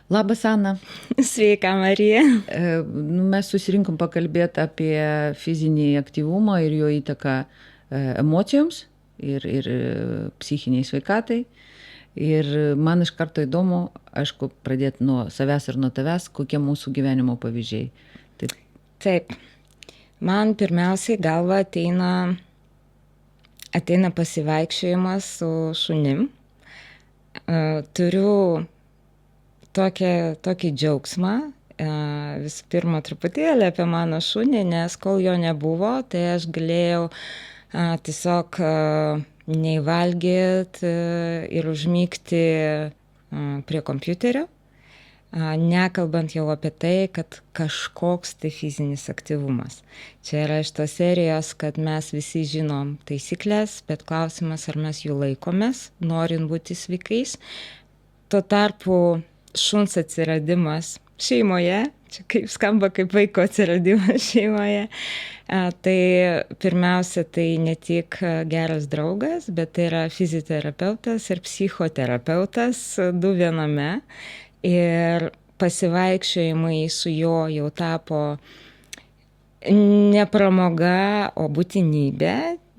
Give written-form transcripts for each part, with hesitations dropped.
Labas, Ana. Sveika, Marija. Mes susirinkom pakalbėti apie fizinį aktyvumą ir jo įtaką emocijoms ir psichiniai sveikatai. Ir man iš karto įdomu, aišku, pradėti nuo savęs ir nuo tavęs, kokie mūsų gyvenimo pavyzdžiai. Taip. Man pirmiausiai galva ateina pasivaikščiojimas su šunim. Turiu tokį džiaugsmą. Visų pirma, truputėlį apie mano šunį, nes kol jo nebuvo, tai aš galėjau tiesiog neįvalgyti ir užmygti prie kompiuterio, nekalbant jau apie tai, kad kažkoks tai fizinis aktyvumas. Čia yra iš tos serijos, kad mes visi žinom taisyklės, bet klausimas, ar mes jų laikomės, norint būti sveikais. Tuo tarpu šuns atsiradimas šeimoje, čia kaip skamba kaip vaiko atsiradimas šeimoje, tai pirmiausia, tai ne tik geras draugas, bet tai yra fizioterapeutas ir psichoterapeutas du viename. Ir pasivaikščiojimai su juo jau tapo ne pramoga, o būtinybė,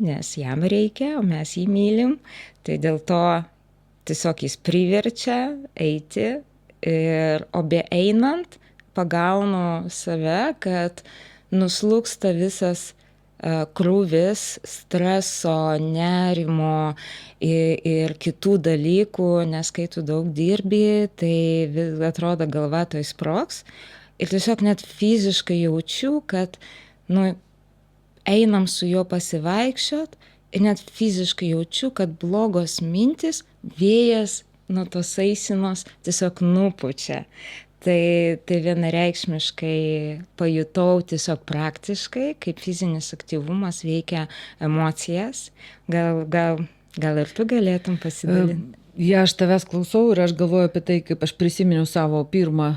nes jam reikia, o mes jį mylim. Tai dėl to tiesiog jis priverčia eiti, o beeinant pagaunu save, kad nuslūksta visas krūvis streso, nerimo ir kitų dalykų, nes kai tu daug dirbi, tai atrodo galva toj sprogs. Ir tiesiog net fiziškai jaučiu, kad einam su juo pasivaikščiot ir net fiziškai jaučiu, kad blogos mintis vėjas nuo tos eisenos tiesiog nupučia. Tai vienareikšmiškai pajutau tiesiog praktiškai, kaip fizinis aktyvumas veikia emocijas. Gal ir tu galėtum pasidalinti? Aš tavęs klausau ir aš galvoju apie tai, kaip aš prisiminiau savo pirmą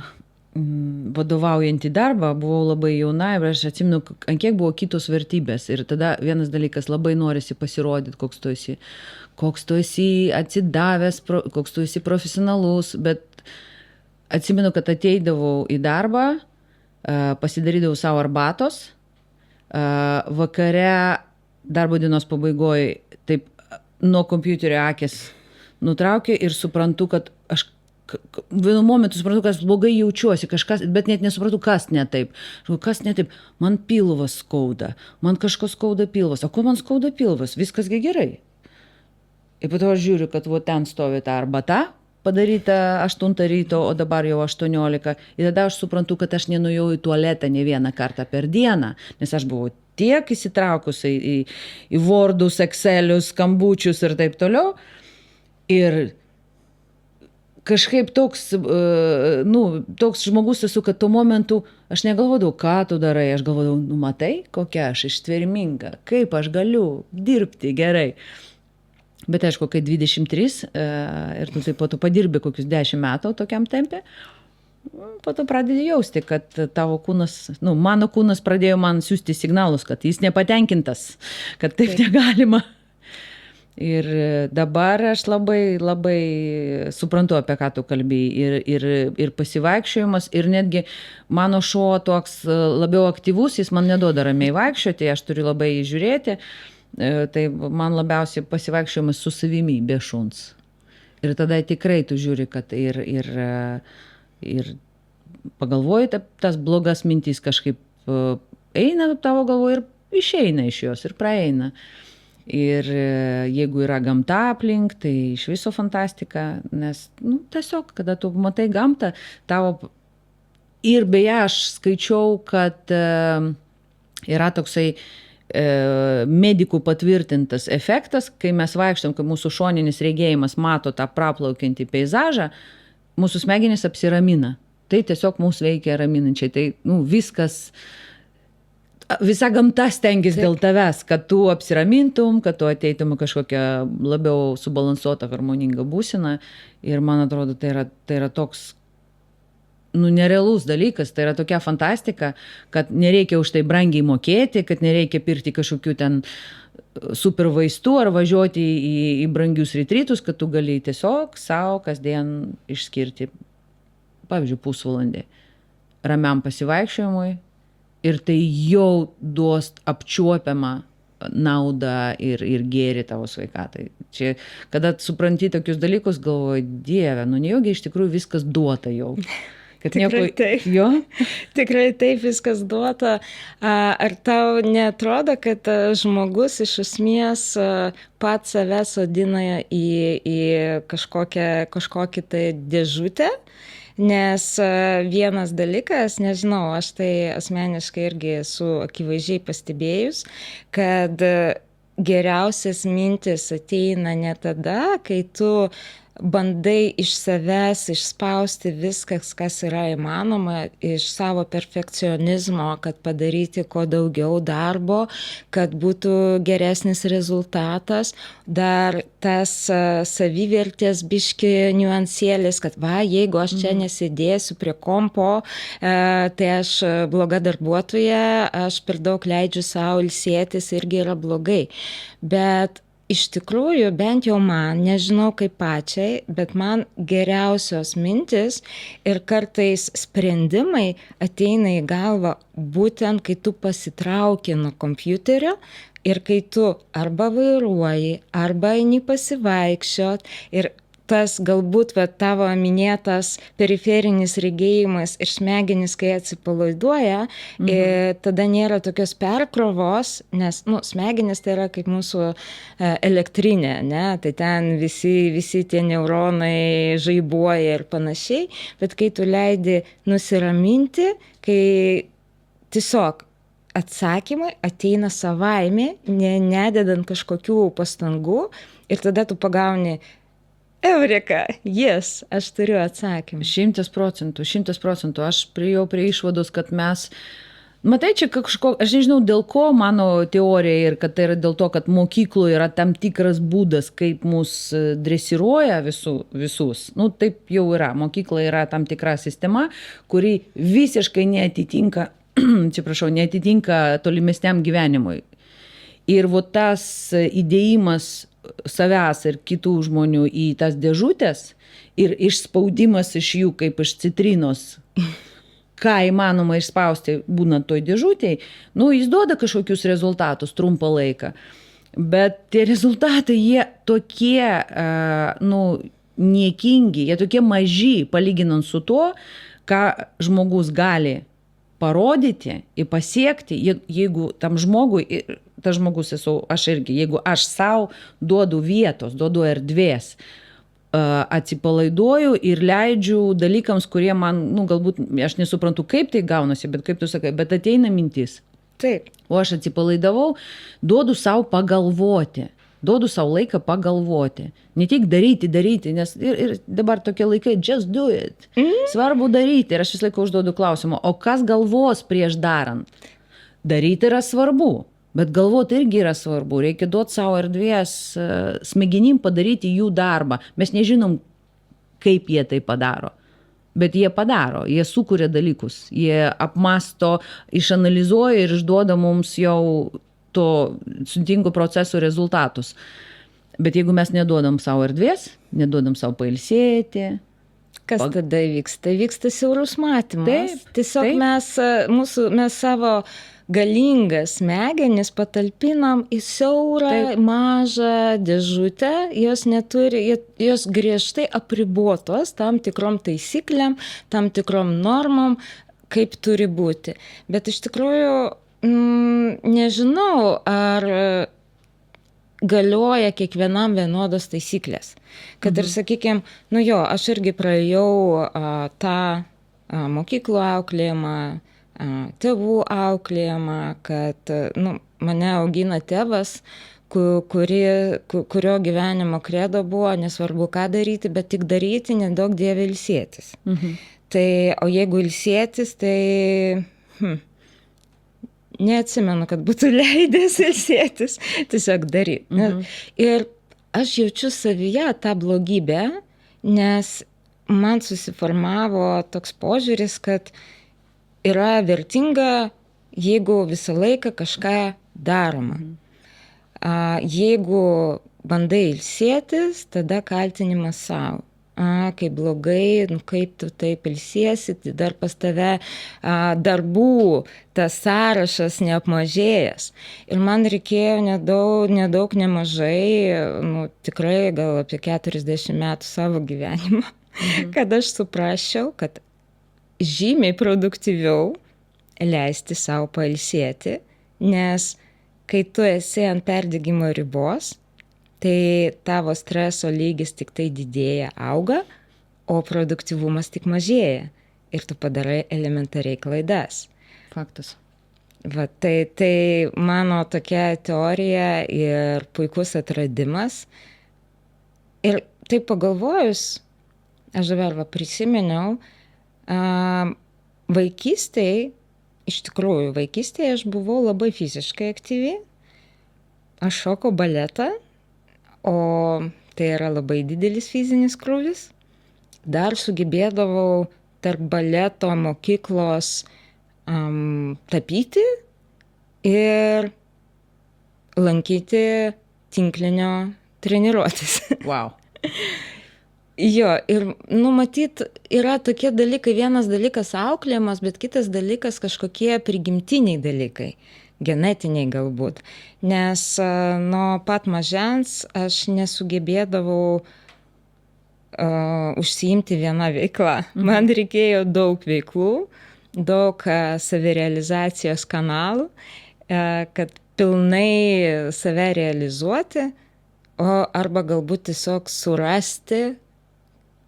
vadovaujantį darbą, buvau labai jauna ir aš atsimenu, ant kiek buvo kitos vertybės. Ir tada vienas dalykas, labai norisi pasirodyti, koks tu esi atsidavęs, koks tu esi profesionalus, bet atsimenu, kad ateidavau į darbą, pasidarydavau savo arbatos, vakare darbo dienos pabaigoje taip nuo kompiuterio akis nutraukė ir suprantu, kad aš vienu momentu suprantu, kad blogai jaučiuosi, bet net nesuprantu, kas ne taip. Kas ne taip? Man pilvas skauda, man kažkas skauda pilvas. O ko man skauda pilvas? Viskas gerai. Ir po to aš žiūriu, kad ten stovi ta arbata, padaryta 8 ryto, o dabar jau 18. Ir tada aš suprantu, kad aš nenuėjau į tualetą ne vieną kartą per dieną, nes aš buvau tiek įsitraukusi į Wordus, Excelius, skambučius ir taip toliau. Ir kažkaip toks žmogus esu, kad tuo momentu aš negalvodavau, ką tu darai, aš galvodavau, matai, kokia aš ištverminga, kaip aš galiu dirbti gerai. Bet aišku, kai 23 ir tu taip po to padirbi kokius 10 metų tokiam tempe, po to pradedi jausti, kad tavo kūnas, mano kūnas pradėjo man siūsti signalus, kad jis nepatenkintas, kad taip negalima. Ir dabar aš labai, labai suprantu, apie ką tu kalbėjai, ir pasivaikščiojimas, ir netgi mano šuo toks labiau aktyvus, jis man neduoda ramiai vaikščioti, aš turiu labai žiūrėti. Tai man labiausiai pasivaikščiojimas su savimi, be šuns. Ir tada tikrai tu žiūri, kad ir pagalvoji, tas blogas mintis kažkaip eina tavo galvoje ir išeina iš jos ir praeina. Ir jeigu yra gamta aplink, tai iš viso fantastika, nes tiesiog, kada tu matai gamtą, tavo... Ir beje, aš skaičiau, kad yra toksai medikų patvirtintas efektas, kai mes vaikštam, kai mūsų šoninis regėjimas mato tą praplaukiantį peizažą, mūsų smegenys apsiramina. Tai tiesiog mūsų veikia raminančiai. Tai visa gamta stengiasi dėl tavęs, kad tu apsiramintum, kad tu ateitum kažkokią labiau subalansuotą, harmoningą būseną. Ir man atrodo, tai yra toks nerealus dalykas, tai yra tokia fantastika, kad nereikia už tai brangiai mokėti, kad nereikia pirkti kažkokių ten super vaistų ar važiuoti į brangius retrytus, kad tu gali tiesiog savo kasdien išskirti pavyzdžiui, pusvalandį ramiam pasivaikščiojimui ir tai jau duos apčiuopiamą naudą ir gėrį tavo sveikatai. Čia, kada supranti tokius dalykus, galvoji, Dieve, nejaugi iš tikrųjų viskas duota jau. Kad Tikrai taip. Jo? Tikrai taip viskas duota. Ar tau netrodo, kad žmogus iš esmės pats save sodina į kažkokį tai dėžutę? Nes vienas dalykas, nežinau, aš tai asmeniškai irgi esu akivaizdžiai pastebėjus, kad geriausias mintis ateina ne tada, kai tu bandai iš savęs išspausti viskas, kas yra įmanoma, iš savo perfekcionizmo, kad padaryti kuo daugiau darbo, kad būtų geresnis rezultatas, dar tas savivertės biški niuansėlis, kad jeigu aš čia nesėdėsiu prie kompo, tai aš bloga darbuotoja, aš per daug leidžiu savo ilsėtis, irgi yra blogai. Bet iš tikrųjų, bent jau man, nežinau kaip pačiai, bet man geriausios mintis ir kartais sprendimai ateina į galvą būtent, kai tu pasitrauki nuo kompiuterio ir kai tu arba vairuoji, arba eini pasivaikščiot ir tas galbūt tavo minėtas periferinis regėjimas ir smegenys, kai atsipalaiduoja, tada nėra tokios perkrovos, nes smegenys tai yra kaip mūsų elektrinė, ne? Tai ten visi tie neuronai žaibuoja ir panašiai, bet kai tu leidi nusiraminti, kai tiesiog atsakymai ateina savaime, nededant kažkokių pastangų ir tada tu pagauni Eureka, aš turiu atsakymą. 100%. Aš priėjau prie išvados, kad mes, matai, čia aš nežinau dėl ko mano teorija ir kad tai yra dėl to, kad mokykloje yra tam tikras būdas, kaip mus dresiruoja visus. Taip jau yra. Mokykla yra tam tikra sistema, kuri visiškai neatitinka tolimesniam gyvenimui. Ir tas įdėjimas savęs ir kitų žmonių į tas dėžutės ir išspaudimas iš jų kaip iš citrinos, ką įmanoma išspausti būnant toj dėžutėj, jis duoda kažkokius rezultatus trumpą laiką. Bet tie rezultatai, jie tokie, niekingi, jie tokie maži, palyginant su tuo, ką žmogus gali parodyti ir pasiekti, jeigu tam žmogui, tas žmogus esu aš irgi, jeigu aš savo duodu vietos, duodu erdvės, atsipalaiduoju ir leidžiu dalykams, kurie man, galbūt aš nesuprantu, kaip tai gaunasi, bet kaip tu sakai, bet ateina mintis. Taip. O aš atsipalaidavau, duodu savo pagalvoti. Duodu savo laiką pagalvoti. Ne tik daryti, nes ir dabar tokie laikai, just do it. Svarbu daryti. Ir aš vis laiką užduodu klausimą, o kas galvos prieš darant? Daryti yra svarbu, bet galvoti irgi yra svarbu. Reikia duoti savo erdvės smegenim padaryti jų darbą. Mes nežinom, kaip jie tai padaro. Bet jie padaro, jie sukuria dalykus. Jie apmasto, išanalizuoja ir išduoda mums jau to sudėtingų procesų rezultatus. Bet jeigu mes neduodam savo erdvės, neduodam savo pailsėti. Kas tada vyksta? Vyksta siaurus matymas. Taip, tiesiog taip. Mes savo galingas smegenis patalpinam į siaurą, mažą dėžutę. Jos neturi, jos griežtai apribotos tam tikrom taisyklėm, tam tikrom normom, kaip turi būti. Bet iš tikrųjų nežinau, ar galioja kiekvienam vienodos taisyklės. Kad ir sakykime, aš irgi praėjau tą mokyklų auklėjimą, tėvų auklėjimą, kad mane augina tėvas, kurio gyvenimo kredo buvo, nesvarbu ką daryti, bet tik daryti, nedaug dieve ilsėtis. Tai, o jeigu ilsėtis, tai neatsimenu, kad būtų leidęs ilsėtis, tiesiog daryti. Ir aš jaučiu savyje tą blogybę, nes man susiformavo toks požiūris, kad yra vertinga, jeigu visą laiką kažką daroma. Jeigu bandai ilsėtis, tada kaltinimas savo. kaip blogai, kaip tu taip ilsiesi, tai dar pas tave darbų tas sąrašas neapmažėjęs. Ir man reikėjo nedaug, nemažai, tikrai gal apie 40 metų savo gyvenimą, kad aš suprasčiau, kad žymiai produktyviau leisti savo pailsėti, nes kai tu esi ant perdegimo ribos, tai tavo streso lygis tik tai didėja, auga, o produktyvumas tik mažėja. Ir tu padarai elementariai klaidas. Faktas. Va, tai mano tokia teorija ir puikus atradimas. Ir taip pagalvojus, aš dabar prisiminiau, vaikystėje aš buvau labai fiziškai aktyvi. Aš šokau baletą, o tai yra labai didelis fizinis krūvis. Dar sugebėdavau tarp baleto mokyklos tapyti ir lankyti tinklinio treniruotis. Wow. Jo, ir matyt, yra tokie dalykai, vienas dalykas auklėjimas, bet kitas dalykas kažkokie prigimtiniai dalykai. Genetiniai galbūt, nes nuo pat mažens aš nesugebėdavau užsiimti vieną veiklą. Man reikėjo daug veiklų, daug savirealizacijos kanalų, kad pilnai save realizuoti, arba galbūt tiesiog surasti,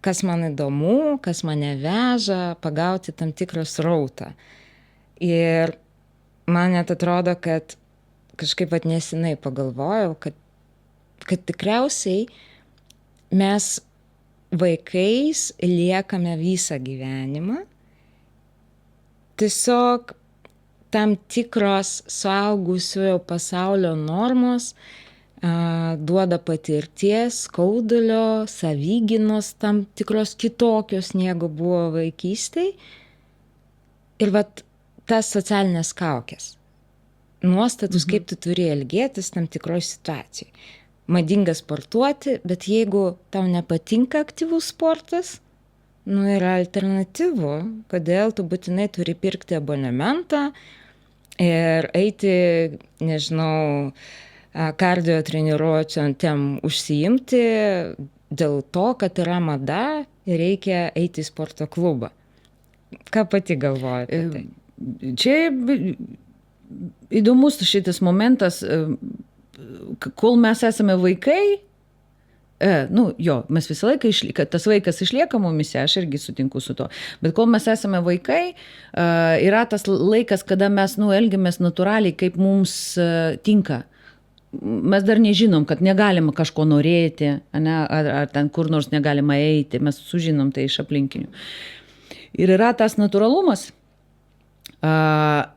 kas man įdomu, kas mane veža, pagauti tam tikrą srautą. Ir man net atrodo, kad kažkaip nesenai pagalvojau, kad tikriausiai mes vaikais liekame visą gyvenimą. Tiesiog tam tikros suaugusiojo pasaulio normos duoda patirties, skaudulio, savygynos tam tikros kitokios, negu buvo vaikystėj. Ir tas socialinės kaukės, nuostatus, kaip tu turi elgėtis tam tikroje situacijoje. Madinga sportuoti, bet jeigu tau nepatinka aktyvus sportas, yra alternatyvų, kodėl tu būtinai turi pirkti abonementą ir eiti, nežinau, kardio treniruotėm užsiimti dėl to, kad yra mada ir reikia eiti į sporto klubą. Ką pati galvoji apie tai? Čia įdomus šitas momentas, kol mes esame vaikai, mes visą laiką tas vaikas išlieka mumise, aš irgi sutinku su to, bet kol mes esame vaikai, yra tas laikas, kada mes elgiamės natūraliai, kaip mums tinka. Mes dar nežinom, kad negalima kažko norėti, ar ten kur nors negalima eiti, mes sužinom tai iš aplinkinių. Ir yra tas natūralumas.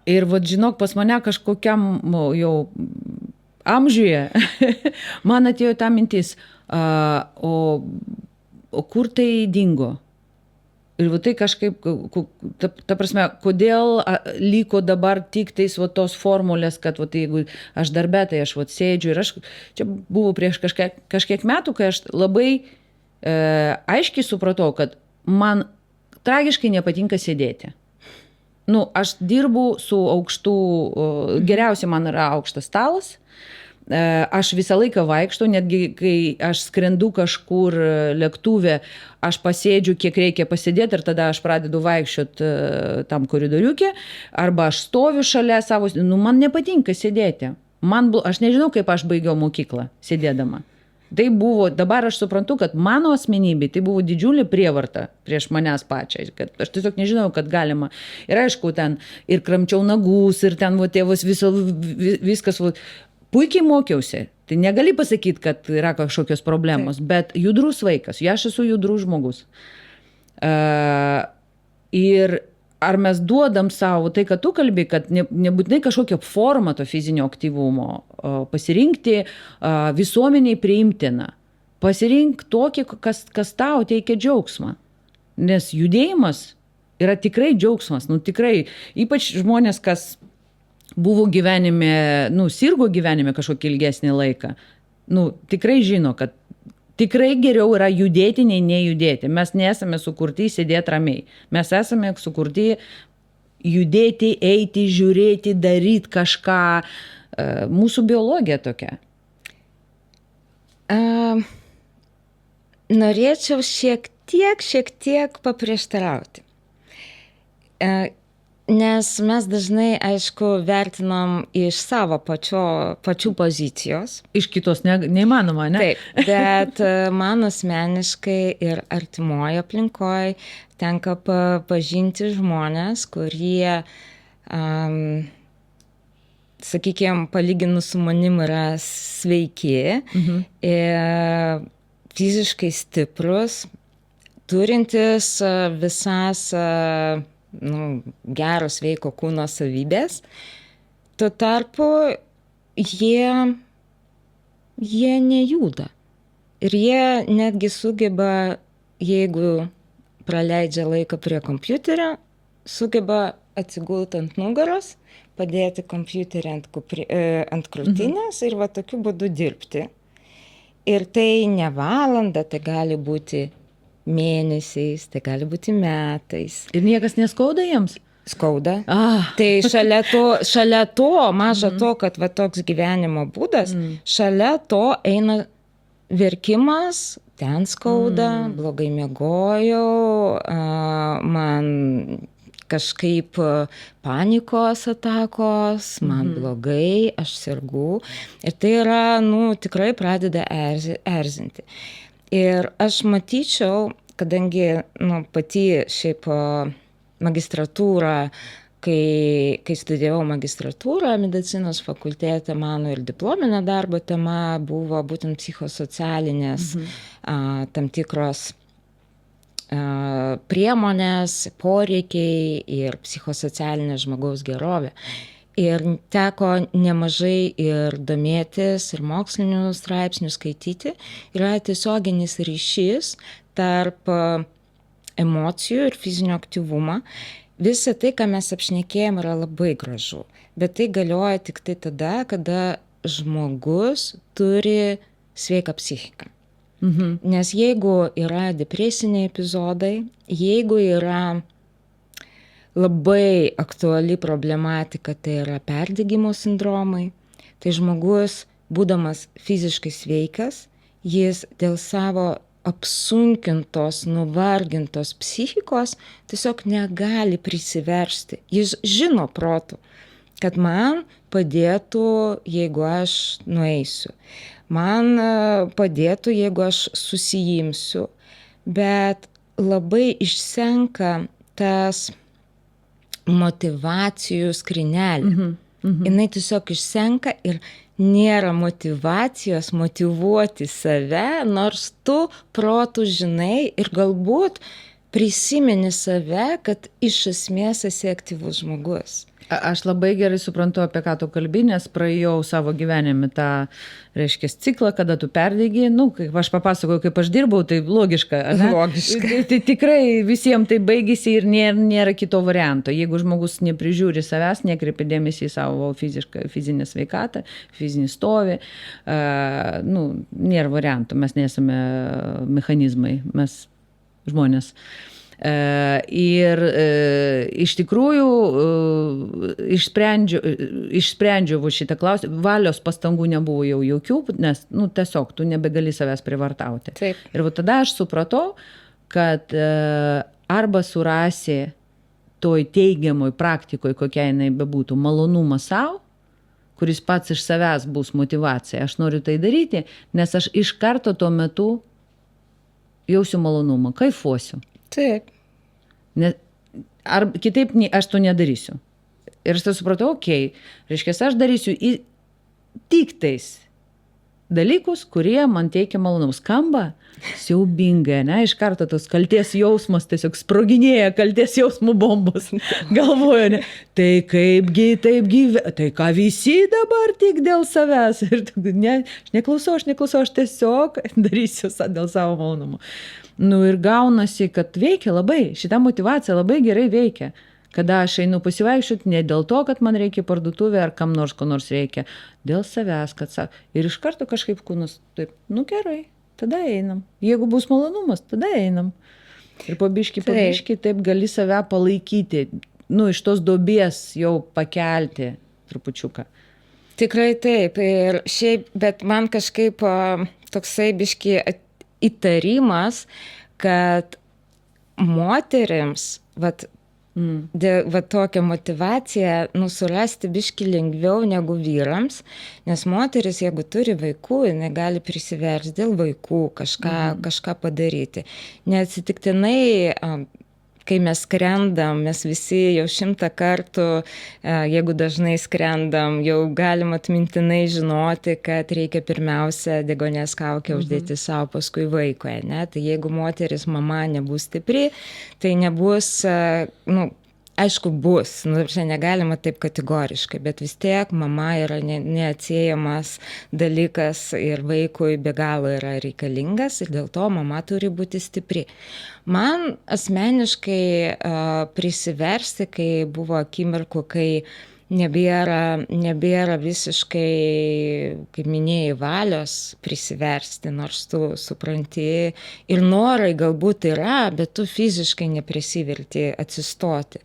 Ir žinok, pas mane kažkokiam jau amžiuje man atėjo ta mintis, o kur tai dingo? Ir tai kažkaip, ta prasme, kodėl liko dabar tik tais tos formulės, kad jeigu aš darbe, tai aš sėdžiu. Ir aš čia buvo prieš kažkiek metų, kai aš labai aiškiai supratau, kad man tragiškai nepatinka sėdėti. Aš dirbu su aukštu, geriausia man yra aukštas stalas, aš visą laiką vaikštau, netgi kai aš skrendu kažkur lėktuve, aš pasėdžiu, kiek reikia pasėdėti ir tada aš pradedu vaikščioti tam koridoriuke, arba aš stoviu šalia savo, man nepatinka sėdėti. Aš nežinau, kaip aš baigiau mokyklą sėdėdama. Tai buvo, dabar aš suprantu, kad mano asmenybė tai buvo didžiulė prievarta prieš manęs pačią, kad aš tiesiog nežinau, kad galima. Ir aišku, ten ir kramčiau nagus, ir ten tėvas viskas, puikiai mokiausi. Tai negali pasakyti, kad yra kažkokios problemos, bet judrus vaikas, aš esu judrus žmogus. Ir ar mes duodam savo tai, kad tu kalbi, kad nebūtinai kažkokią formą to fizinio aktyvumo pasirinkti visuomeniai priimtiną. Pasirink tokį, kas tau teikia džiaugsmą. Nes judėjimas yra tikrai džiaugsmas. Tikrai, ypač žmonės, kas buvo gyvenime, sirgo gyvenime kažkokį ilgesnį laiką, tikrai žino, kad Tikrai geriau yra judėti, nei nejudėti. Mes nesame sukurti sėdėti ramiai. Mes esame sukurti judėti, eiti, žiūrėti, daryti kažką. Mūsų biologija tokia. Norėčiau šiek tiek paprieštarauti. Nes mes dažnai, aišku, vertinam iš savo pačių pozicijos. Iš kitos neįmanoma, ne? Taip, bet man asmeniškai ir artimoje aplinkoje tenka pažinti žmonės, kurie, sakykime, palyginus su manim yra sveiki, fiziškai stiprus, turintis visas gero sveiko kūno savybės. Tuo tarpu jie nejuda. Ir jie netgi sugeba, jeigu praleidžia laiką prie kompiuterio, sugeba atsigulti ant nugaros, padėti kompiuterį ant krūtinės ir va tokiu būdu dirbti. Ir tai ne valanda, tai gali būti mėnesiais, tai gali būti metais. Ir niekas neskauda jiems? Skauda. Tai šalia to, maža to, kad va toks gyvenimo būdas, šalia to eina verkimas, ten skauda, blogai miegojau, man kažkaip panikos atakos, man blogai, aš sergu. Ir tai yra, tikrai pradeda erzinti. Ir aš matyčiau, kadangi pati šiaip magistratūrą, kai studijavau magistratūrą medicinos fakultete, mano ir diplominio darbo tema buvo būtent psichosocialinės tam tikros priemonės, poreikiai ir psichosocialinė žmogaus gerovė. Ir teko nemažai ir domėtis, ir mokslinių straipsnių skaityti. Yra tiesioginis ryšys tarp emocijų ir fizinio aktyvumo. Visa tai, ką mes apšnekėjom, yra labai gražu. Bet tai galioja tik tai tada, kada žmogus turi sveiką psichiką. Nes jeigu yra depresiniai epizodai, jeigu yra labai aktuali problematika, tai yra perdegimo sindromai, tai žmogus, būdamas fiziškai sveikas, jis dėl savo apsunkintos, nuvargintos psichikos tiesiog negali prisiversti. Jis žino protu, kad man padėtų, jeigu aš nueisiu. Man padėtų, jeigu aš susijimsiu, bet labai išsenka tas motivacijų skrynelė. Jinai tiesiog išsenka ir nėra motyvacijos motyvuoti save, nors tu protu žinai ir galbūt prisimeni save, kad iš esmės esi aktyvus žmogus. Aš labai gerai suprantu, apie ką tu kalbi, nes praėjau savo gyvenime tą, reiškia, ciklą, kada tu perdegi. Kaip aš papasakoju, kaip aš dirbau, tai logiška. Logiška. Tai tikrai visiems tai baigėsi ir nėra kito varianto. Jeigu žmogus neprižiūri savęs, nekreipia dėmesį į savo fizinę sveikatą, fizinį stovį, nėra variantų. Mes nesame mechanizmai, mes žmonės. Ir iš tikrųjų išsprendžiau šitą klausimą, valios pastangų nebuvo jau jokių, nes tiesiog tu nebegali savęs privartauti. Taip. Ir tada aš supratau, kad arba surasi toj teigiamoj praktikoje, kokia jinai bebūtų, malonumą savo, kuris pats iš savęs bus motyvacija. Aš noriu tai daryti, nes aš iš karto tuo metu jausiu malonumą, kaifuosiu. Taip. Ar kitaip aš to nedarysiu. Ir aš tai supratau, reiškia, aš darysiu tik tais dalykus, kurie man teikia malonumus. Skamba siaubingai, ne? Iš karto tos kaltės jausmas tiesiog sproginėja, kaltės jausmų bombos. Galvoju, ne? Tai kaipgi, tai ką visi dabar tik dėl savęs. Ir aš neklausau, aš tiesiog darysiu dėl savo malonumo. Ir gaunasi, kad veikia labai, šita motyvacija labai gerai veikia. Kada aš einu pasivaikščioti, ne dėl to, kad man reikia parduotuvę ar ko nors reikia, dėl savęs, kad ir iš karto kažkaip kūnas taip, gerai. tada einam. Jeigu bus malonumas, tada einam. Ir po biškį, taip gali save palaikyti, iš tos duobės jau pakelti trupučiuką. Tikrai taip. Ir šiaip, bet man kažkaip toksai biškį įtarimas, kad moterims, tokią motivaciją surasti biškį lengviau negu vyrams, nes moteris, jeigu turi vaikų, jinai gali prisiversti dėl vaikų kažką padaryti. Neatsitiktinai, kai mes skrendam, mes visi jau 100 kartų, jeigu dažnai skrendam, jau galim atmintinai žinoti, kad reikia pirmiausia deguonies kaukę uždėti savo, paskui vaikui, ne? Tai jeigu moteris mama nebus stipri, tai nebus, aišku, bus, negalima taip kategoriškai, bet vis tiek mama yra neatsiejamas dalykas ir vaikui be galo yra reikalingas ir dėl to mama turi būti stipri. Man asmeniškai prisiversti, kai buvo akimirkų, kai nebėra visiškai, kaip minėjai, valios prisiversti, nors tu supranti ir norai galbūt yra, bet tu fiziškai neprisiverti atsistoti.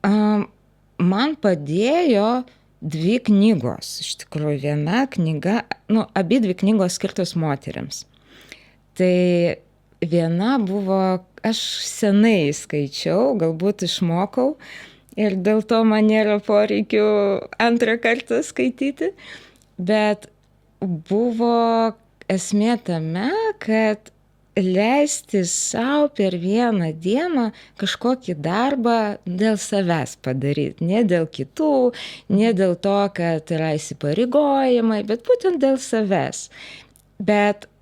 Man padėjo 2 knygos, iš tikrųjų viena knyga, abi 2 knygos skirtos moteriams. Tai viena buvo, aš senai skaičiau, galbūt išmokau, ir dėl to man nėra poreikių antrą kartą skaityti, bet buvo esmė tame, kad leisti savo per vieną dieną kažkokį darbą dėl savęs padaryti, ne dėl kitų, ne dėl to, kad yra įsipareigojimai, bet būtent dėl savęs. Bet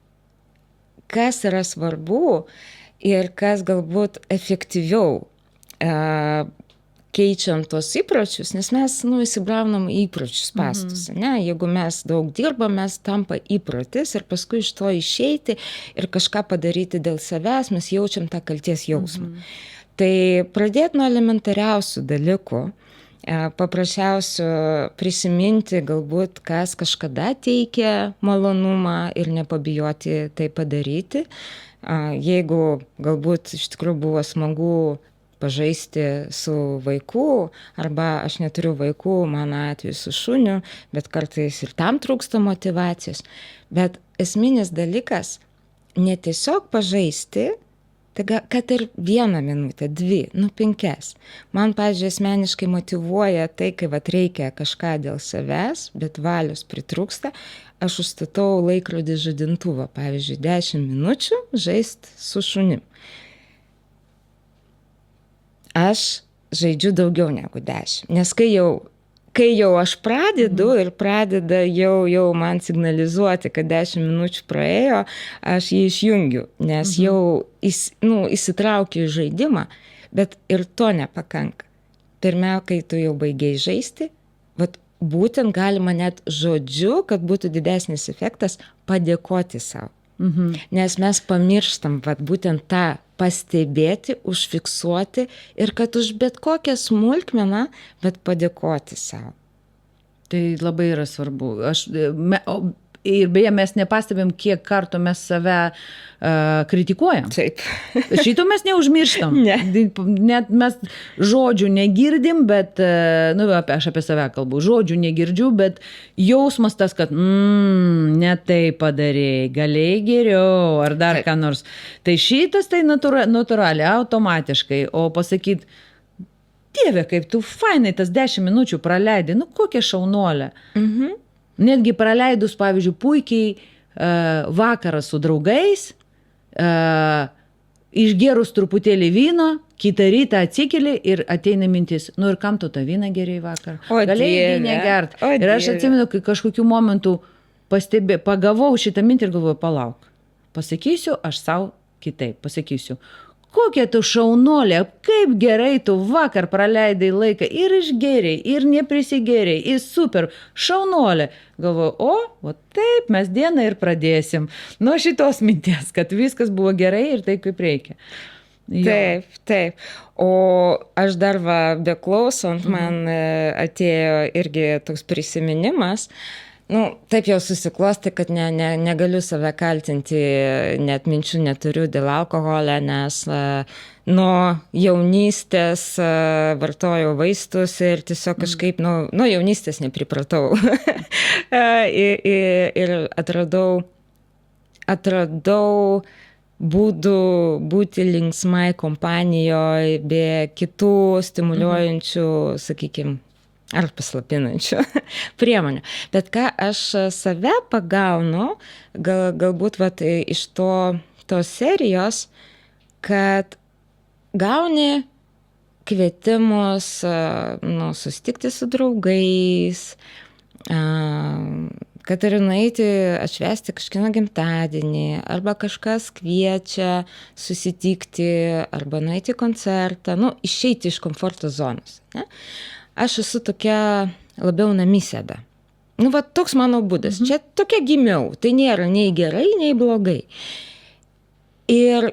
kas yra svarbu ir kas galbūt efektyviau keičiant tos įpročius, nes mes įsibraunam įpročius pastus. Ne? Jeigu mes daug dirbam, mes tampa įprotis ir paskui iš to išeiti ir kažką padaryti dėl savęs, mes jaučiam tą kalties jausmą. Tai pradėti nuo elementariausių dalykų, paprasčiausių prisiminti galbūt, kas kažkada teikia malonumą ir nepabijoti tai padaryti. Jeigu galbūt iš tikrųjų buvo smagu pažaisti su vaiku, arba aš neturiu vaikų, mano atveju su šuniu, bet kartais ir tam trūksta motivacijos. Bet esminis dalykas ne tiesiog pažaisti, tai kad ir 1 minutę, 2, 5. Man, pavyzdžiui, asmeniškai motyvuoja tai, kai reikia kažką dėl savęs, bet valios pritrūksta, aš užstatau laikrodį žadintuvą, pavyzdžiui, 10 minučių žaisti su šunim. Aš žaidžiu daugiau negu 10, nes kai jau aš pradedu ir pradeda jau man signalizuoti, kad 10 minučių praėjo, aš jį išjungiu, nes jau įsitraukiu į žaidimą, bet ir to nepakanka. Pirmiausia, kai tu jau baigiai žaisti, būtent galima net žodžiu, kad būtų didesnis efektas, padėkoti savo. Nes mes pamirštam būtent tą pastebėti, užfiksuoti ir kad už bet kokią smulkmeną, bet padėkoti savo. Tai labai yra svarbu. Ir beje, mes nepastebėm, kiek kartų mes save kritikuojam. Taip. Šito mes neužmirštam. Ne. Net mes žodžių negirdim, bet, aš apie save kalbu, žodžių negirdžiu, bet jausmas tas, kad ne tai padarėjai, galėjai geriau, ar dar ką nors. Tai šitas tai natūraliai, automatiškai, o pasakyt, Dieve, kaip tu fainai tas 10 minučių praleidai, kokia šaunuolė. Netgi praleidus, pavyzdžiui, puikiai vakarą su draugais, išgerus truputėlį vyno, kitą rytą atsikeli ir ateina mintis, ir kam tu tą vyną geriai vakar? Galėjai negert. Ir aš atsimenu, kai kažkokiu momentu pagavau šitą mintį ir galvoju, palauk, pasakysiu aš savo kitaip, pasakysiu. Kokia tu šaunolė, kaip gerai tu vakar praleidai laiką ir išgeriai, ir neprisigeriai, ir super, šaunolė. Galvoju, taip, mes dieną ir pradėsim. Nuo šitos minties, kad viskas buvo gerai ir taip, kaip reikia. Jo. Taip. O aš dar beklausant, man atėjo irgi toks prisiminimas, Taip jau susiklosti, kad negaliu save kaltinti, net minčių neturiu dėl alkoholio, nes nuo jaunystės vartojau vaistus ir tiesiog kažkaip, nuo jaunystės nepripratau. Ir atradau būdų būti linksmai kompanijoje be kitų stimuliuojančių, sakykime, ar paslapinančių priemonių. Bet ką aš save pagaunu, galbūt iš tos serijos, kad gauni kvietimus susitikti su draugais, kad ir nueiti atšvęsti kažkieno gimtadienį, arba kažkas kviečia susitikti, arba nueiti į koncertą, išeiti iš komforto zonos. Ne? Aš esu tokia labiau namisėda. Toks mano būdas. Čia tokia gimiau. Tai nėra nei gerai, nei blogai. Ir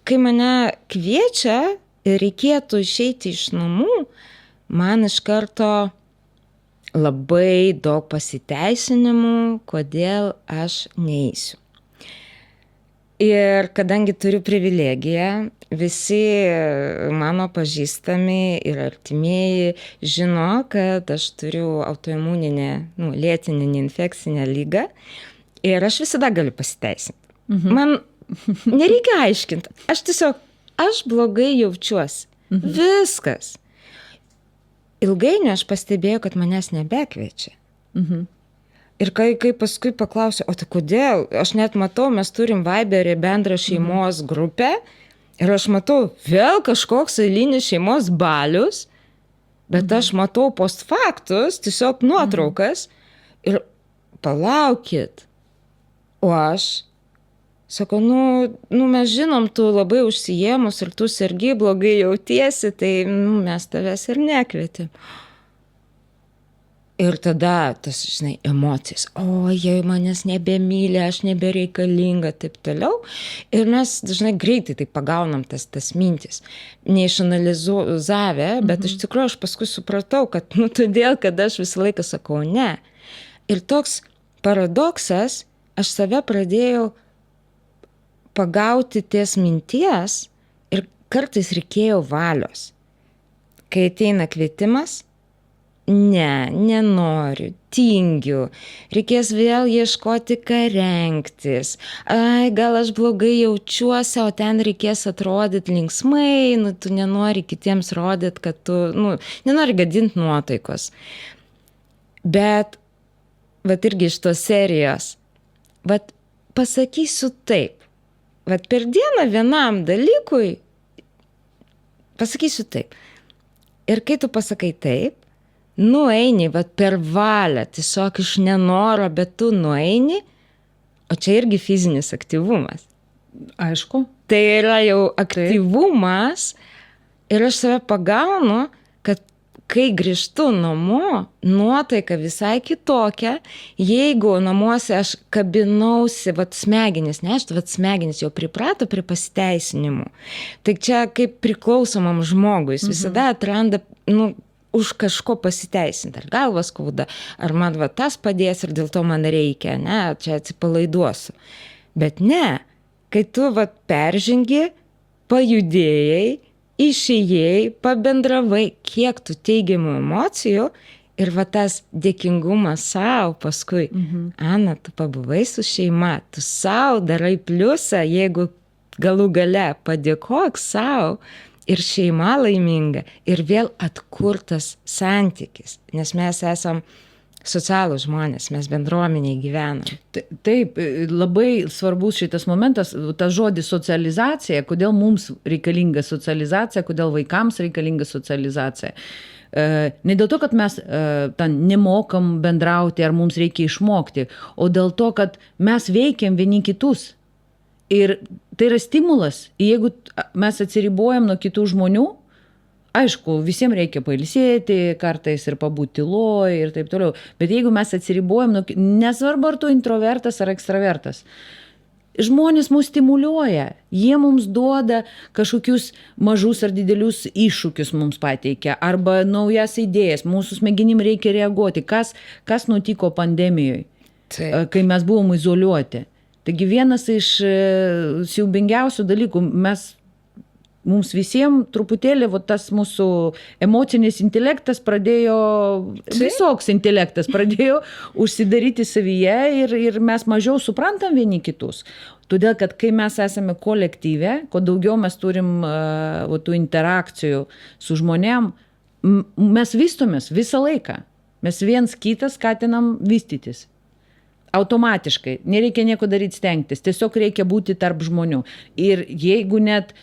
kai mane kviečia ir reikėtų išeiti iš namų, man iš karto labai daug pasiteisinimų, kodėl aš neisiu. Ir kadangi turiu privilegiją, visi mano pažįstami ir artimieji žino, kad aš turiu autoimuninę, lėtinę neinfekcinę ligą ir aš visada galiu pasiteisinti. Man nereikia aiškinti. Aš blogai jaučiuosi. Viskas. Ilgainiui aš pastebėjau, kad manęs nebekviečia. Ir kai paskui paklausiu, o tai kodėl? Aš net matau, mes turim Viberį bendrą šeimos grupę ir aš matau vėl kažkoks eilinis šeimos balius, bet aš matau post faktus, tiesiog nuotraukas ir palaukit. O aš sakau, mes žinom, tu labai užsiėmus ir tu sergi, blogai jautiesi, tai mes tavęs ir nekvietėm. Ir tada tas, emocijas, jei manęs nebemyli, aš nebereikalinga, taip toliau. Ir mes dažnai greitai tai pagaunam tas mintis. Neišanalizavę, bet iš tikrųjų aš paskui supratau, kad todėl, kad aš visą laiką sakau ne. Ir toks paradoksas, aš save pradėjau pagauti ties minties ir kartais reikėjo valios. Kai ateina kvietimas, nenoriu, tingiu, reikės vėl ieškoti, ką rengtis. Gal aš blogai jaučiuosi, o ten reikės atrodyti linksmai, tu nenori kitiems rodyti, kad tu, nenori gadinti nuotaikos. Bet, irgi iš tos serijos, pasakysiu taip, per dieną vienam dalykui, pasakysiu taip. Ir kai tu pasakai taip, nueini, per valią, tiesiog iš nenoro, bet tu nueini, o čia irgi fizinis aktyvumas. Aišku. Tai yra jau aktyvumas ir aš save pagaunu, kad kai grįžtu namo, nuotaika visai kitokia, jeigu namuose aš kabinausi, smegenis, smegenis jau priprato prie pasiteisinimų. Tai čia kaip priklausomam žmogui, jis visada atranda, už kažko pasiteisinti, ar galvas skauda, ar man tas padės ir dėl to man reikia, čia atsipalaiduosiu. Bet ne, kai tu peržengi, pajudėjai, išėjai, pabendravai, kiek tu teigiamų emocijų ir tas dėkingumas savo paskui. Ana, tu pabuvai su šeima, tu savo darai pliusą, jeigu galų gale padėkok savo, ir šeima laiminga, ir vėl atkurtas santykis, nes mes esam socialūs žmonės, mes bendruomeniai gyvenam. Taip, labai svarbus šitas momentas, tas žodis socializacija, kodėl mums reikalinga socializacija, kodėl vaikams reikalinga socializacija. Ne dėl to, kad mes nemokam bendrauti ar mums reikia išmokti, o dėl to, kad mes veikiam vieni kitus. Ir tai yra stimulas. Jeigu mes atsiribojam nuo kitų žmonių, aišku, visiems reikia pailsėti, kartais ir pabūti tyloj ir taip toliau. Bet jeigu mes atsiribojam, nesvarbu ar tu introvertas ar ekstravertas, žmonės mus stimuliuoja, jie mums duoda kažkokius mažus ar didelius iššūkius mums pateikia, arba naujas idėjas, mūsų smegenim reikia reaguoti, kas nutiko pandemijoje, kai mes buvom izoliuoti. Taigi vienas iš siaubingiausių dalykų, mums visiems truputėlį tas mūsų emocinis intelektas pradėjo, visoks intelektas pradėjo užsidaryti savyje ir mes mažiau suprantam vieni kitus. Todėl, kad kai mes esame kolektyve, kuo daugiau mes turim tų interakcijų su žmonėm, mes vystomės visą laiką. Mes viens kitą skatinam vystytis. Automatiškai. Nereikia nieko daryti, stengtis. Tiesiog reikia būti tarp žmonių. Ir jeigu net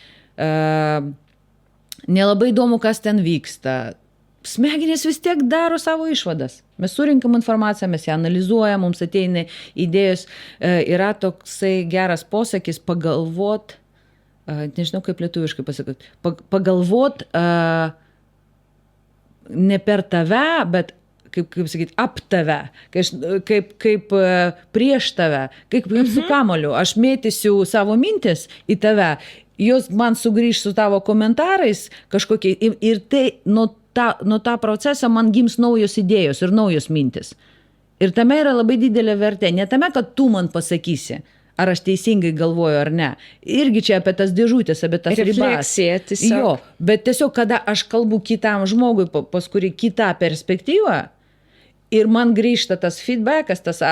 nelabai įdomu, kas ten vyksta. Smegenys vis tiek daro savo išvadas. Mes surinkam informaciją, mes ją analizuojam, mums ateina idėjos. Yra toksai geras posakis pagalvot, nežinau kaip lietuviškai pasakyti, pagalvot ne per tave, bet kaip sakyti, ap tave, kaip prieš tave, kaip su kamoliu. Aš mėtysiu savo mintis į tave, jos man sugrįž su tavo komentarais kažkokie ir tai nuo tą procesą man gims naujos idėjos ir naujos mintis. Ir tame yra labai didelė vertė. Ne tame, kad tu man pasakysi, ar aš teisingai galvoju ar ne. Irgi čia apie tas dėžutės, apie tas ribas. Refleksija tiesiog. Jo, bet tiesiog, kada aš kalbu kitam žmogui, pas kurį kitą perspektyvą, ir man grįžta tas feedbackas, tas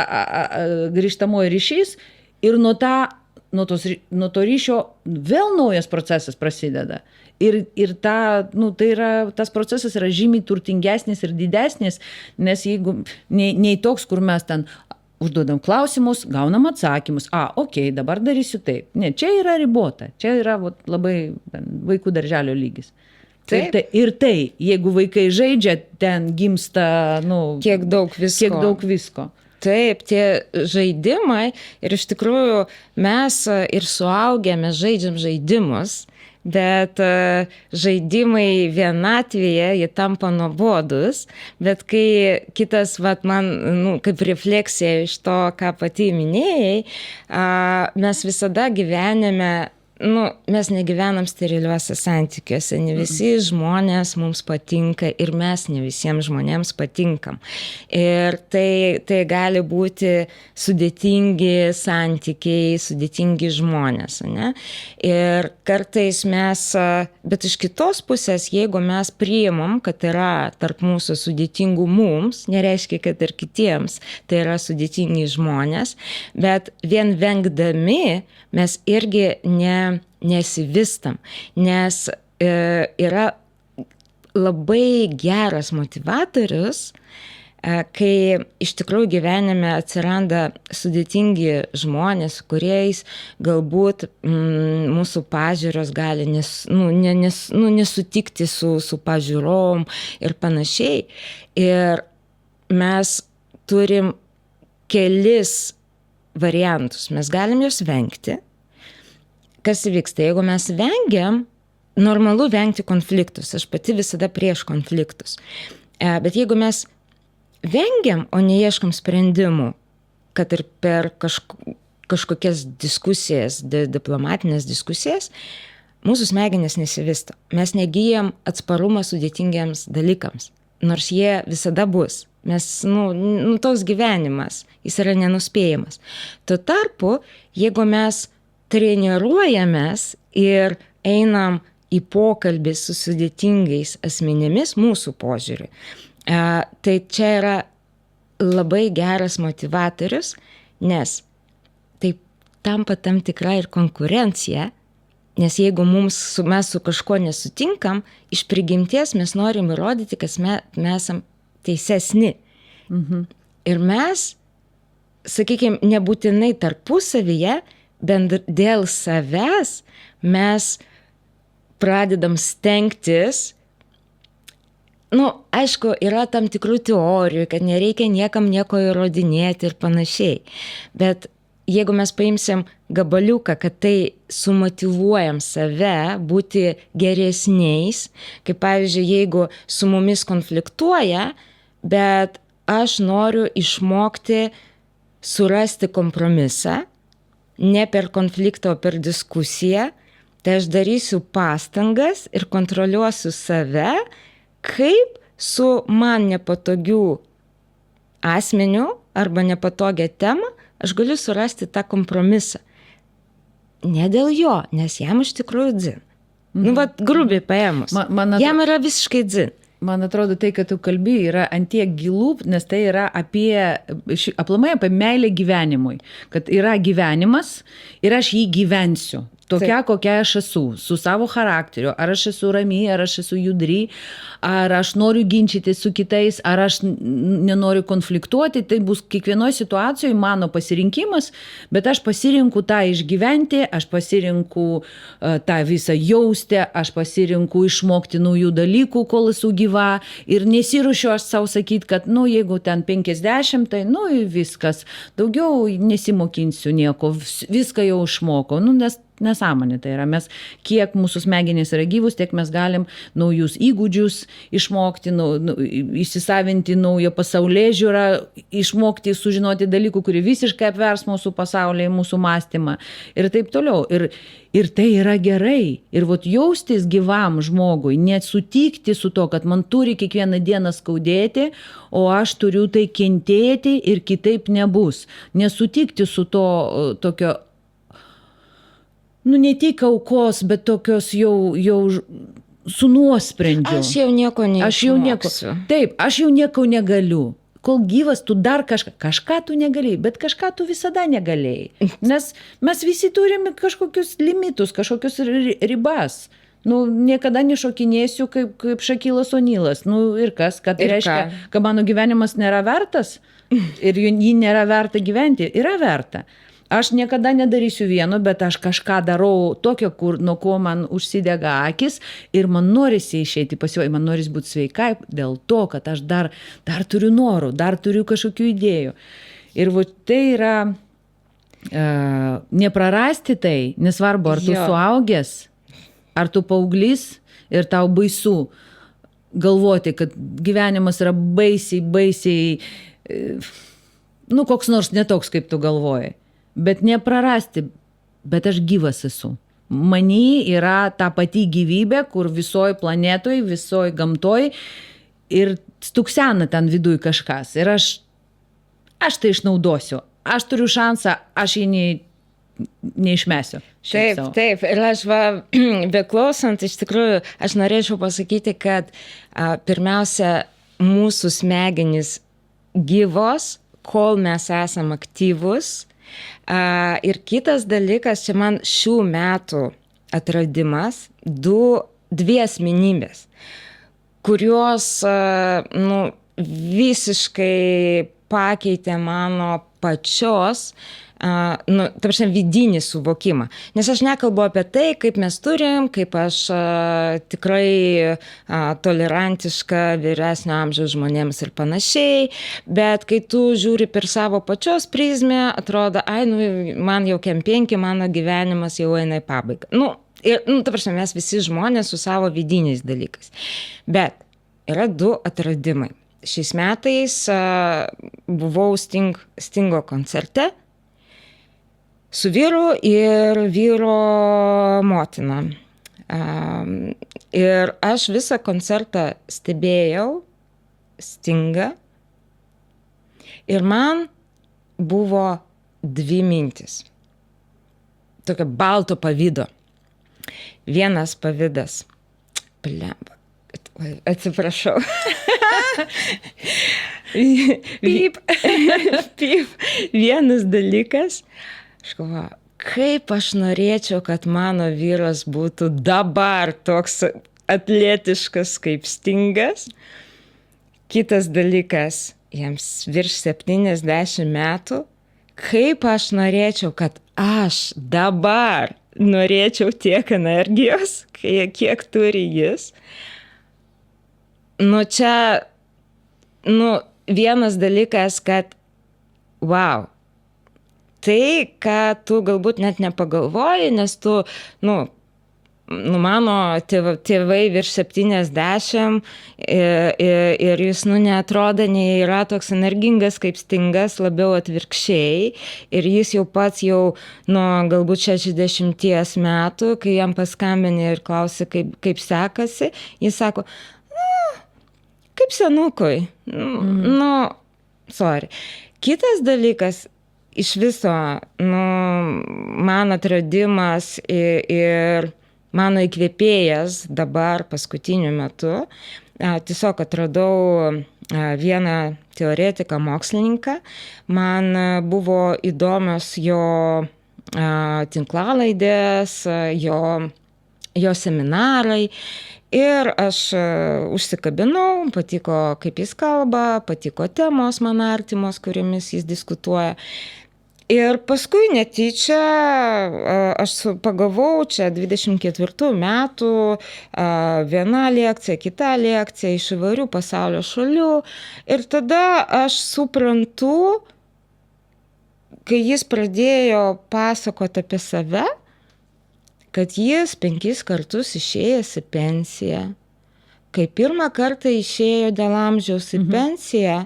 grįžtamoji ryšys, ir nuo to ryšio vėl naujas procesas prasideda. Ir tai yra, tas procesas yra žymiai turtingesnis ir didesnis, nes jeigu nei toks, kur mes ten užduodam klausimus, gaunam atsakymus, okei, dabar darysiu taip. Ne, čia yra ribota, čia yra labai vaikų darželio lygis. Ir tai, jeigu vaikai žaidžia, ten gimsta, kiek daug visko. Taip, tie žaidimai ir iš tikrųjų mes ir suaugę, mes žaidžiam žaidimus, bet žaidimai vienatvėje, jie tampa nuobodus, bet kai kitas, man, kaip refleksija iš to, ką pati minėjai, mes visada gyvenime, mes negyvenam steriliuose santykiuose, ne visi žmonės mums patinka ir mes ne visiems žmonėms patinkam. Ir tai gali būti sudėtingi santykiai, sudėtingi žmonės, ne? Ir kartais bet iš kitos pusės, jeigu mes priimam, kad yra tarp mūsų sudėtingų mums, nereiškia, kad ir kitiems tai yra sudėtingi žmonės, bet vien vengdami mes irgi nesivistam, nes yra labai geras motivatorius, kai iš tikrųjų gyvenime atsiranda sudėtingi žmonės, kuriais galbūt mūsų pažiūros gali nesutikti su pažiūrom ir panašiai. Ir mes turim kelis variantus. Mes galim juos vengti. Kas vyksta? Jeigu mes vengiam, normalu vengti konfliktus. Aš pati visada prieš konfliktus. Bet jeigu mes vengiam, o neieškam sprendimų, kad ir per kažkokias diskusijas, diplomatinės diskusijas, mūsų smegenys nesivysto. Mes negyjam atsparumą sudėtingiems dalykams, nors jie visada bus. Mes, toks gyvenimas, jis yra nenuspėjamas. Tuo tarpu, jeigu mes treniruojamės ir einam į pokalbį su sudėtingais asmenėmis mūsų požiūrį, tai čia yra labai geras motivatorius, nes tai tampa tam tikra ir konkurencija, nes jeigu mes su kažkuo nesutinkam, iš prigimties mes norim įrodyti, kad mes esam teisesni. Ir mes, sakykime, nebūtinai tarpusavyje, bet dėl savęs mes pradedam stengtis. Aišku, yra tam tikrų teorijų, kad nereikia niekam nieko įrodinėti ir panašiai. Bet jeigu mes paimsim gabaliuką, kad tai sumotyvuojam save būti geresniais, kaip pavyzdžiui, jeigu su mumis konfliktuoja, bet aš noriu išmokti surasti kompromisą, ne per konfliktą, o per diskusiją, tai aš darysiu pastangas ir kontroliuosiu save, kaip su man nepatogiu asmeniu arba nepatogią temą aš galiu surasti tą kompromisą. Ne dėl jo, nes jam iš tikrųjų dzin. Nu, vat, grubiai paėmus. Jam yra visiškai dzin. Man atrodo, tai, kad tu kalbi, yra antiek gilų, nes tai yra aplamai apie meilę gyvenimui. Kad yra gyvenimas ir aš jį gyvensiu. Tokia, kokia aš esu, su savo charakteriu. Ar aš esu rami, ar aš esu judri, ar aš noriu ginčyti su kitais, ar aš nenoriu konfliktuoti. Tai bus kiekvienoje situacijoje mano pasirinkimas, bet aš pasirinku tą išgyventi, aš pasirinku tą visą jausti, aš pasirinku išmokti naujų dalykų, kol esu gyva. Ir nesiruošiu aš savo sakyti, kad, jeigu ten 50, tai, viskas. Daugiau nesimokinsiu nieko, viską jau išmokau. Nes nesąmonė tai yra. Mes, kiek mūsų smegenys yra gyvus, tiek mes galim naujus įgūdžius išmokti, įsisavinti naują pasaulėžiūrą, išmokti, sužinoti dalykų, kurie visiškai apvers mūsų pasaulį, mūsų mąstymą ir taip toliau. Ir tai yra gerai. Ir jaustis gyvam žmogui, nesutikti su to, kad man turi kiekvieną dieną skaudėti, o aš turiu tai kentėti ir kitaip nebus. Nesutikti su to tokio ne tik aukos, bet tokios jau su nuosprendžiu. Aš jau nieko neišmoksiu. Taip, aš jau nieko negaliu. Kol gyvas, tu dar kažką tu negalėjai, bet kažką tu visada negalėjai. Nes mes visi turime kažkokius limitus, kažkokius ribas. Niekada nešokinėsiu kaip Šakilas Onilas. Ir kas? Kad tai reiškia, kad mano gyvenimas nėra vertas ir jį nėra verta gyventi. Yra verta. Aš niekada nedarysiu vieno, bet aš kažką darau tokio, nuo ko man užsidega akis ir man norisi išeiti pasiuoti, man norisi būti sveikai dėl to, kad aš dar turiu norų, dar turiu kažkokių idėjų. Ir tai yra neprarasti tai, nesvarbu, ar tu suaugęs, ar tu paauglys ir tau baisu galvoti, kad gyvenimas yra baisiai, koks nors netoks, kaip tu galvoji. Bet neprarasti, bet aš gyvas esu. Many yra ta pati gyvybė, kur visoj planetoj, visoj gamtoj ir stuksena ten viduj kažkas. Ir aš tai išnaudosiu. Aš turiu šansą, aš jį neišmesiu. Taip. Ir aš beklausant, iš tikrųjų, aš norėčiau pasakyti, kad pirmiausia, mūsų smegenys gyvos, kol mes esam aktyvus. Ir kitas dalykas, čia man šių metų atradimas, dvi asmenybės, kurios visiškai pakeitė mano pačios vidinį suvokimą. Nes aš nekalbu apie tai, kaip mes turim, kaip aš tikrai tolerantiška vyresnio amžiaus žmonėms ir panašiai, bet kai tu žiūri per savo pačios prizmę, atrodo, man jau 5, mano gyvenimas jau eina į pabaigą. Mes visi žmonės su savo vidiniais dalykais. Bet yra 2 atradimai. Šiais metais buvau Stingo koncerte su vyru ir vyro motina. Ir aš visą koncertą stebėjau Stingą ir man buvo 2 mintys. Tokio balto pavydo. Vienas pavydas. Atsiprašau. Pyp. Vienas dalykas. Aš galvoju, kaip aš norėčiau, kad mano vyras būtų dabar toks atletiškas kaip Stingas. Kitas dalykas, jiems virš 70 metų. Kaip aš norėčiau, kad aš dabar norėčiau tiek energijos, kiek turi jis. Vienas dalykas, kad wow. Tai, ką tu galbūt net nepagalvoji, nes tu, mano tėvai virš 70 ir jis, neatrodo, nei yra toks energingas kaip Stingas, labiau atvirkščiai. Ir jis jau pats nuo galbūt 60 metų, kai jam paskambinė ir klausė, kaip sekasi, jis sako, kaip senukui. Sorry. Kitas dalykas, iš viso, man atradimas ir mano įkvėpėjas dabar paskutiniu metu, tiesiog atradau vieną teoretiką, mokslininką, man buvo įdomios jo tinklalaidės, jo seminarai ir aš užsikabinau, patiko, kaip jis kalba, patiko temos man artimos, kuriomis jis diskutuoja. Ir paskui netyčia aš pagavau čia 24 metų viena lekcija, kita lekcija iš įvairių pasaulio šalių. Ir tada aš suprantu, kai jis pradėjo pasakoti apie save, kad jis 5 kartus išėjęs į pensiją. Kai pirmą kartą išėjo dėl amžiaus į pensiją,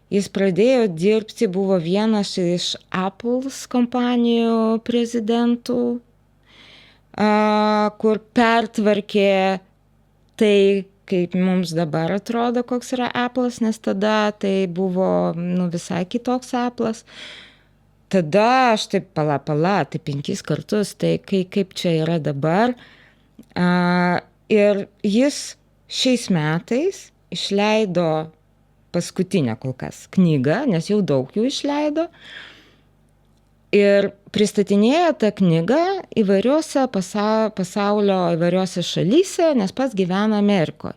jis pradėjo dirbti, buvo vienas iš Apple kompanijų prezidentų, kur pertvarkė tai, kaip mums dabar atrodo, koks yra Apple'as, nes tada tai buvo visai kitoks Apple'as. Tada aš taip pala, tai 5 kartus, tai kaip čia yra dabar. Ir jis šiais metais išleido paskutinę kol kas knygą, nes jau daug jų išleido. Ir pristatinėja tą knygą įvairiuose pasaulio įvairiuose šalyse, nes pats gyvena Amerikoje.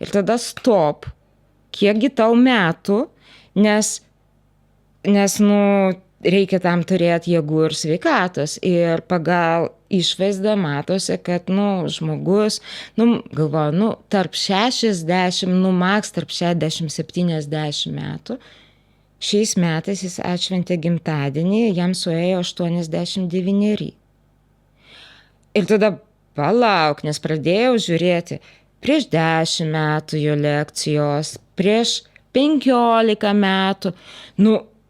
Ir tada stop, kiekgi tau metų, nes reikia tam turėti jėgų ir sveikatos. Ir pagal išvaizdą matosi, kad žmogus, galvoju, tarp 60, maks tarp 60-70 metų. Šiais metais jis atšventė gimtadienį, jam suėjo 89. Ir tada palauk, nes pradėjau žiūrėti prieš 10 metų jo lekcijos, prieš 15 metų.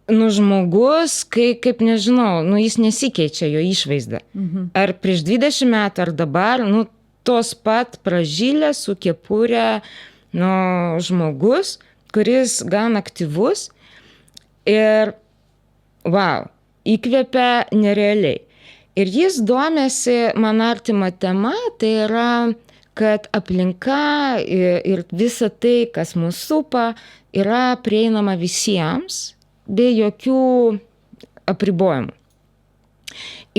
Žmogus, kaip nežinau, jis nesikeičia jo išvaizda. Ar prieš 20 metų, ar dabar, tos pat pražylės su kepurė, žmogus, kuris gan aktyvus ir, įkvepia nerealiai. Ir jis domėsi, man artima tema, tai yra, kad aplinka ir visa tai, kas mus supa, yra prieinama visiems, be jokių apribojimų.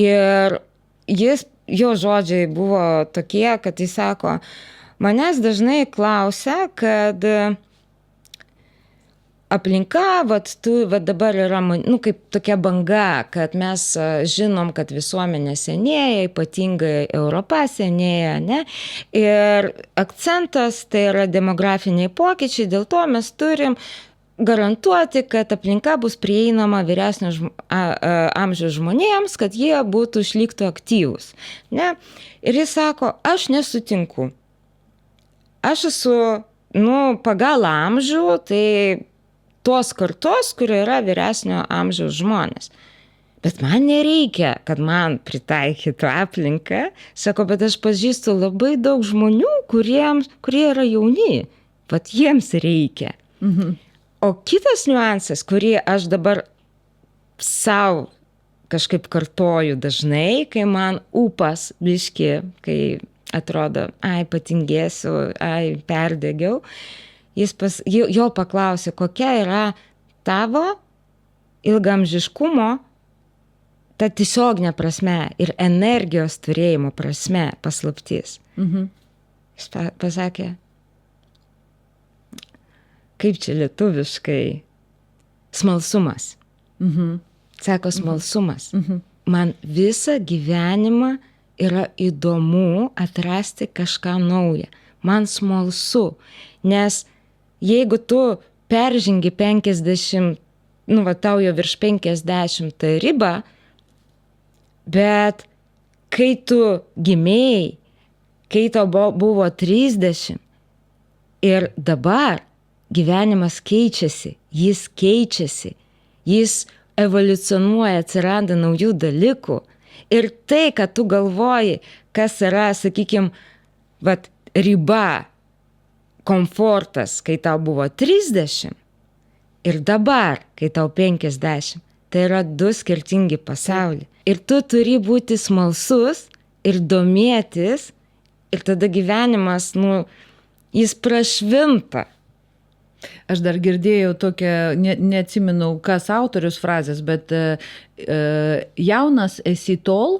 Ir jo žodžiai buvo tokie, kad jis sako, manęs dažnai klausia, kad aplinka, dabar yra, kaip tokia banga, kad mes žinom, kad visuomenė senėja, ypatingai Europa senėja, ne? Ir akcentas tai yra demografiniai pokyčiai, dėl to mes turim garantuoti, kad aplinka bus prieinama vyresnio amžiaus žmonėms, kad jie būtų išliktų aktyvūs. Ne? Ir jis sako, aš nesutinku. Aš esu, pagal amžių, tai tos kartos, kurie yra vyresnio amžiaus žmonės. Bet man nereikia, kad man pritaikytų aplinką. Sako, bet aš pažįstu labai daug žmonių, kurie yra jauni. Vat jiems reikia. O kitas niuansas, kurį aš dabar sau kažkaip kartoju dažnai, kai man ūpas biški, kai atrodo, patingėsiu, perdegiau, jo paklausė, kokia yra tavo ilgamžiškumo, ta tiesioginė prasme ir energijos turėjimo prasme paslaptis. Jis pasakė, kaip čia lietuviškai, smalsumas. Sako, smalsumas. Man visą gyvenimą yra įdomu atrasti kažką naują. Man smalsu, nes jeigu tu peržengi 50, tau jau virš 50 ribą, bet kai tu gimėjai, kai tau buvo 30 ir dabar gyvenimas keičiasi, jis evoliucionuoja, atsiranda naujų dalykų. Ir tai, kad tu galvoji, kas yra, sakykime, riba, komfortas, kai tau buvo 30 ir dabar, kai tau 50, tai yra 2 skirtingi pasauliai. Ir tu turi būti smalsus ir domėtis, ir tada gyvenimas, jis prašvinta. Aš dar girdėjau tokią, neatsimenu, kas autorius frazės, bet jaunas esi tol,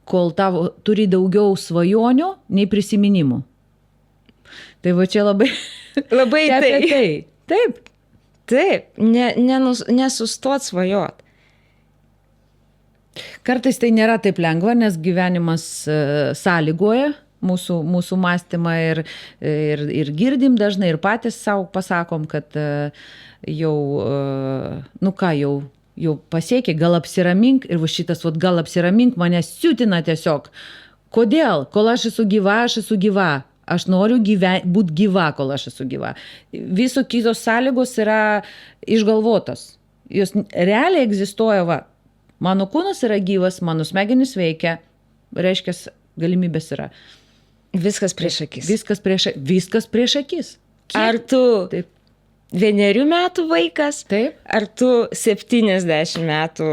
kol tavo turi daugiau svajonių nei prisiminimų. Tai va čia labai... Labai Taip. Taip, nesustot svajot. Kartais tai nėra taip lengva, nes gyvenimas sąlygoja mūsų mąstymą ir girdim dažnai ir patys savo pasakom, kad jau pasiekė, gal apsiramink ir šitas gal apsiramink mane siutina tiesiog. Kodėl? Kol aš esu gyva. Aš noriu būti gyva, kol aš esu gyva. Visos kitos sąlygos yra išgalvotos. Jos realiai egzistuoja, mano kūnas yra gyvas, mano smegenys veikia, reiškia, galimybės yra. Viskas prieš akis. Viskas prieš akis. Ar tu 1 metų vaikas, taip, ar tu 70 metų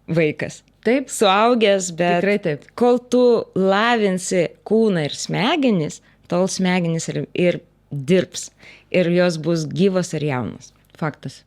vaikas. Taip. Suaugęs, bet tikrai taip. Kol tu lavinsi kūną ir smegenis, tol smegenis ir dirbs. Ir jos bus gyvos ir jaunos. Faktas.